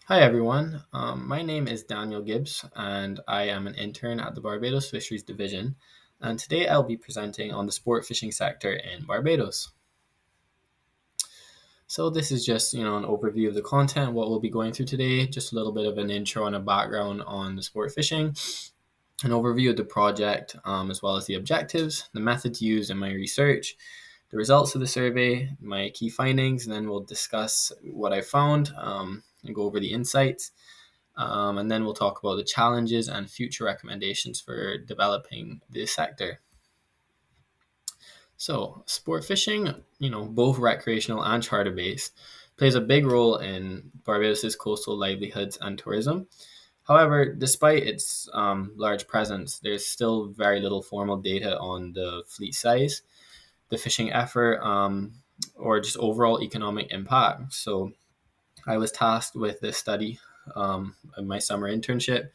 Hi everyone, my name is Daniel Gibbs and I am an intern at the Barbados Fisheries Division, and today I'll be presenting on the sport fishing sector in Barbados. So this is just, an overview of the content, what we'll be going through today, just a little bit of an intro and a background on the sport fishing, an overview of the project, as well as the objectives, the methods used in my research, the results of the survey, my key findings, and then we'll discuss what I found and go over the insights. And then we'll talk about the challenges and future recommendations for developing this sector. So, sport fishing, both recreational and charter based, plays a big role in Barbados's coastal livelihoods and tourism. However, despite its large presence, there's still very little formal data on the fleet size, the fishing effort, or just overall economic impact. So, I was tasked with this study in my summer internship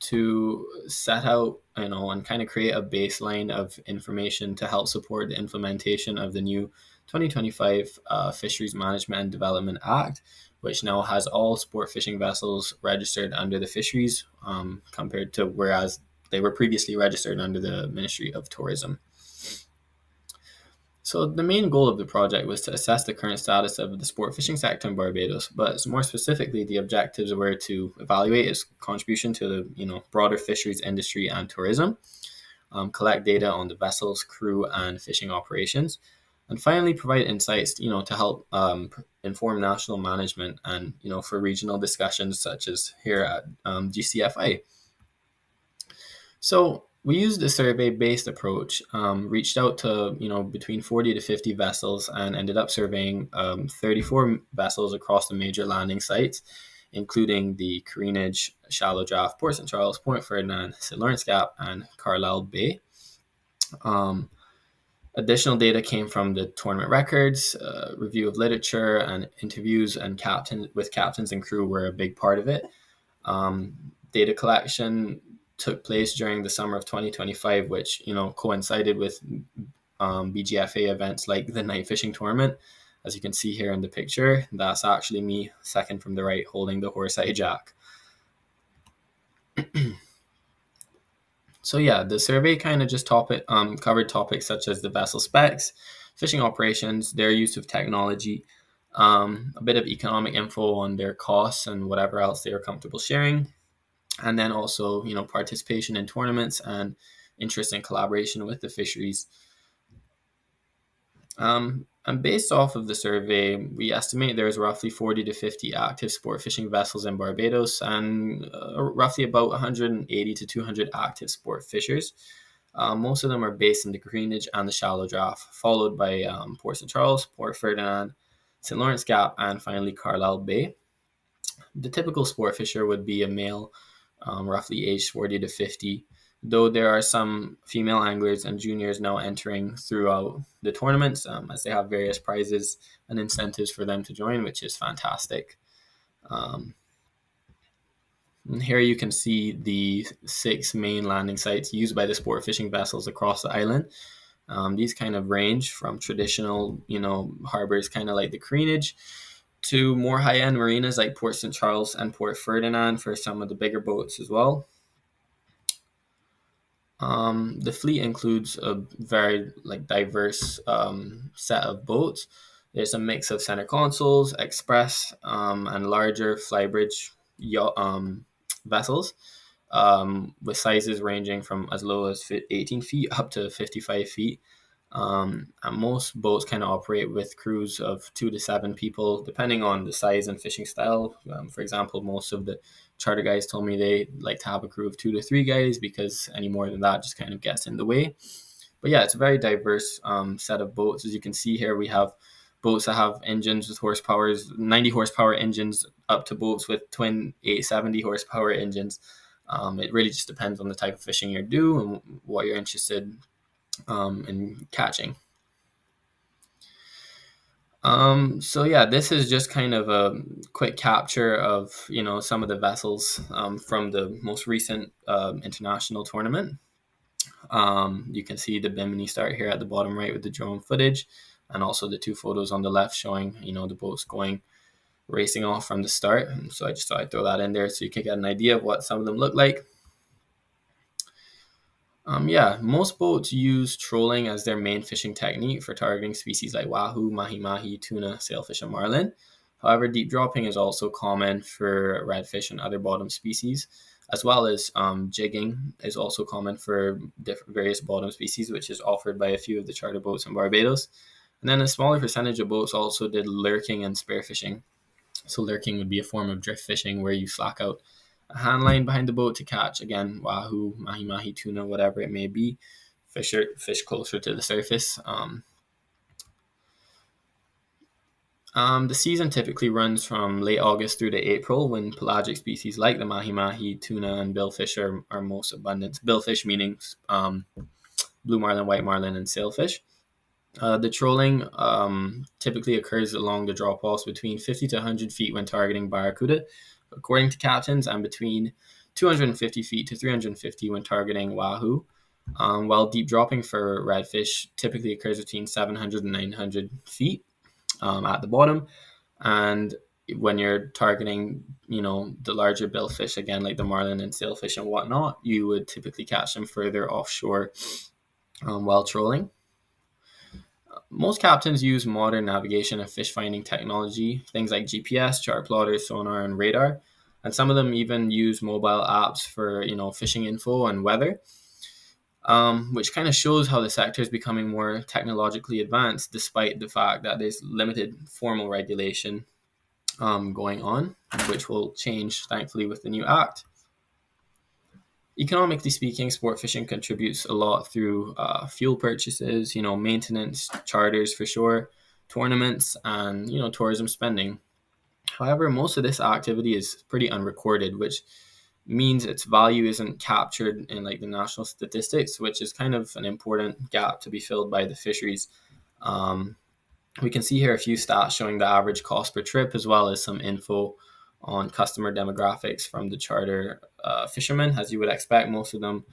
to set out, and kind of create a baseline of information to help support the implementation of the new 2025 Fisheries Management and Development Act, which now has all sport fishing vessels registered under the fisheries, compared to whereas they were previously registered under the Ministry of Tourism. So the main goal of the project was to assess the current status of the sport fishing sector in Barbados, but more specifically, the objectives were to evaluate its contribution to the broader fisheries industry and tourism, collect data on the vessels, crew, and fishing operations, and finally provide insights to help inform national management and for regional discussions such as here at GCFI. So we used a survey-based approach, reached out to between 40 to 50 vessels, and ended up surveying 34 vessels across the major landing sites, including the Careenage, Shallow Draft, Port St. Charles, Point Ferdinand, St. Lawrence Gap, and Carlisle Bay. Um, Additional data came from the tournament records, review of literature, and interviews and captains and crew were a big part of it. Data collection took place during the summer of 2025, which coincided with BGFA events like the night fishing tournament. As you can see here in the picture, that's actually me, second from the right, holding the horse-eye jack. So yeah, the survey kind of just covered topics such as the vessel specs, fishing operations, their use of technology, a bit of economic info on their costs and whatever else they are comfortable sharing, and then also participation in tournaments and interest in collaboration with the fisheries. And based off of the survey, we estimate there's roughly 40 to 50 active sport fishing vessels in Barbados and roughly about 180 to 200 active sport fishers. Most of them are based in the Greenwich and the Shallow Draft, followed by Port St. Charles, Port Ferdinand, St. Lawrence Gap, and finally Carlisle Bay. The typical sport fisher would be a male, roughly aged 40 to 50, though there are some female anglers and juniors now entering throughout the tournaments, as they have various prizes and incentives for them to join, which is fantastic. And here you can see the 6 main landing sites used by the sport fishing vessels across the island. These kind of range from traditional, harbors kind of like the Greenwich, to more high-end marinas like Port St. Charles and Port Ferdinand for some of the bigger boats as well. The fleet includes a very diverse set of boats. There's a mix of center consoles, express, and larger flybridge vessels, with sizes ranging from as low as 18 feet up to 55 feet. And most boats kind of operate with crews of 2 to 7 people, depending on the size and fishing style. For example, most of the charter guys told me they like to have a crew of 2 to 3 guys because any more than that just kind of gets in the way. But yeah, it's a very diverse set of boats. As you can see here, we have boats that have engines with horsepowers, 90 horsepower engines, up to boats with twin 870 horsepower engines. It really just depends on the type of fishing you do and what you're interested in catching. So yeah, this is just kind of a quick capture of some of the vessels from the most recent international tournament. You can see the Bimini start here at the bottom right with the drone footage, and also the 2 photos on the left showing the boats going racing off from the start. And so I just thought I'd throw that in there so you can get an idea of what some of them look like. Yeah, most boats use trolling as their main fishing technique for targeting species like wahoo, mahi-mahi, tuna, sailfish, and marlin. However, deep dropping is also common for redfish and other bottom species, as well as jigging is also common for different various bottom species, which is offered by a few of the charter boats in Barbados. And then a smaller percentage of boats also did lurking and spear fishing. So lurking would be a form of drift fishing where you slack out a hand line behind the boat to catch, again, wahoo, mahi-mahi, tuna, whatever it may be, fish closer to the surface. The season typically runs from late August through to April, when pelagic species like the mahi-mahi, tuna, and billfish are most abundant. Billfish meaning blue marlin, white marlin, and sailfish. The trolling typically occurs along the drop-offs between 50 to 100 feet when targeting barracuda, according to captains, and between 250 feet to 350 when targeting wahoo, while deep dropping for redfish typically occurs between 700 and 900 feet at the bottom. And when you're targeting, the larger billfish, again, like the marlin and sailfish and whatnot, you would typically catch them further offshore while trolling. Most captains use modern navigation and fish finding technology, things like GPS, chart plotters, sonar, and radar. And some of them even use mobile apps for, fishing info and weather, which kind of shows how the sector is becoming more technologically advanced, despite the fact that there's limited formal regulation going on, which will change, thankfully, with the new act. Economically speaking, sport fishing contributes a lot through fuel purchases, maintenance, charters for sure, tournaments, and tourism spending. However, most of this activity is pretty unrecorded, which means its value isn't captured in like the national statistics, which is kind of an important gap to be filled by the fisheries. We can see here a few stats showing the average cost per trip, as well as some info on customer demographics from the charter fishermen. As you would expect, most of them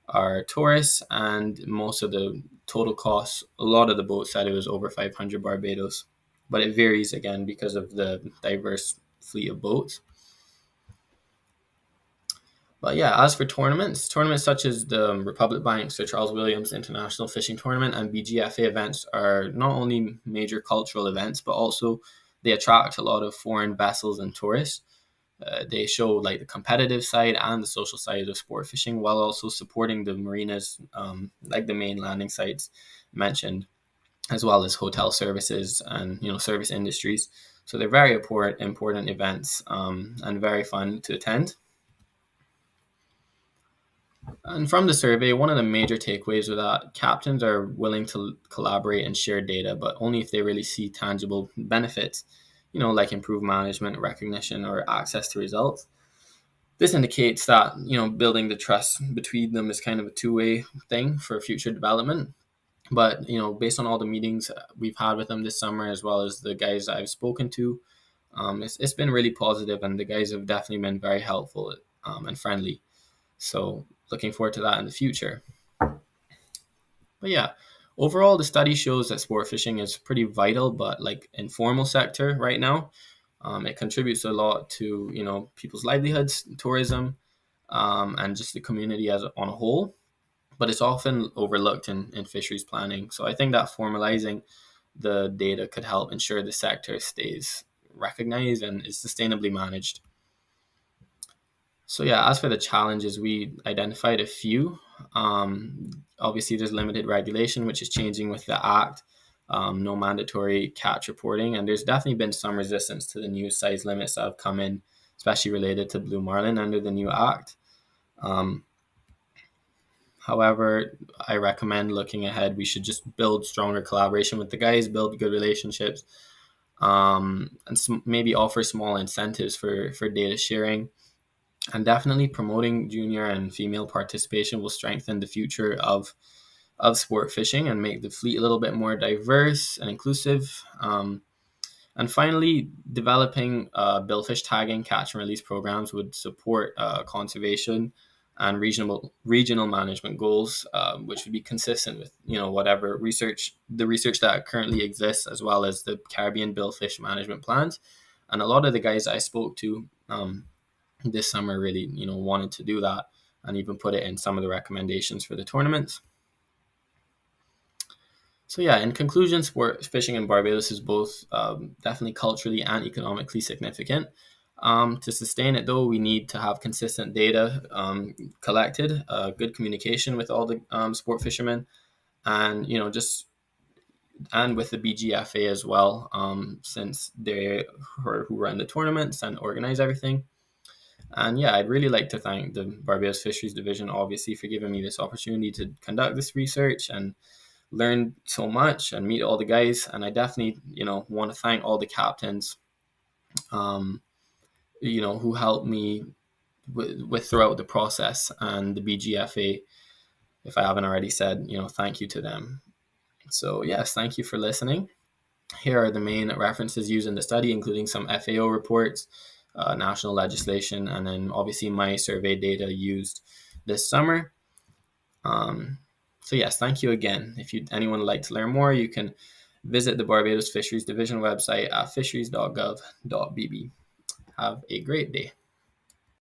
are tourists, and most of the total costs, a lot of the boats said it was over 500 Barbados, but it varies again because of the diverse fleet of boats. But yeah, as for tournaments such as the Republic Bank Sir Charles Williams International Fishing Tournament and BGFA events are not only major cultural events, but also they attract a lot of foreign vessels and tourists. They show like the competitive side and the social side of sport fishing, while also supporting the marinas, like the main landing sites mentioned, as well as hotel services and service industries. So they're very important events and very fun to attend. And from the survey, one of the major takeaways was that captains are willing to collaborate and share data, but only if they really see tangible benefits, like improved management, recognition, or access to results. This indicates that, building the trust between them is kind of a two-way thing for future development. But, based on all the meetings we've had with them this summer, as well as the guys I've spoken to, it's been really positive, and the guys have definitely been very helpful and friendly. So looking forward to that in the future. But yeah, overall, the study shows that sport fishing is pretty vital, but like informal sector right now. It contributes a lot to people's livelihoods, tourism, and just the community as on a whole. But it's often overlooked in fisheries planning. So I think that formalizing the data could help ensure the sector stays recognized and is sustainably managed. So yeah, as for the challenges, we identified a few. Obviously, there's limited regulation, which is changing with the act. No mandatory catch reporting, and there's definitely been some resistance to the new size limits that have come in, especially related to blue marlin under the new act. However, I recommend looking ahead. We should just build stronger collaboration with the guys, build good relationships, and maybe offer small incentives for data sharing. And definitely promoting junior and female participation will strengthen the future of sport fishing and make the fleet a little bit more diverse and inclusive. And finally, developing billfish tagging, catch and release programs would support conservation and regional management goals, which would be consistent with whatever research that currently exists, as well as the Caribbean billfish management plans. And a lot of the guys I spoke to this summer really, wanted to do that and even put it in some of the recommendations for the tournaments. So yeah, in conclusion, sport fishing in Barbados is both definitely culturally and economically significant. To sustain it, though, we need to have consistent data collected, good communication with all the sport fishermen, and just and with the BGFA as well, since they who run the tournaments and organize everything. And yeah, I'd really like to thank the Barbados Fisheries Division, obviously, for giving me this opportunity to conduct this research and learn so much and meet all the guys. And I definitely, want to thank all the captains, um, who helped me with throughout the process, and the BGFA, if I haven't already said, thank you to them. So yes, thank you for listening. Here are the main references used in the study, including some FAO reports, national legislation, and then obviously my survey data used this summer. So yes, thank you again. If anyone would like to learn more, you can visit the Barbados Fisheries Division website at fisheries.gov.bb. Have a great day.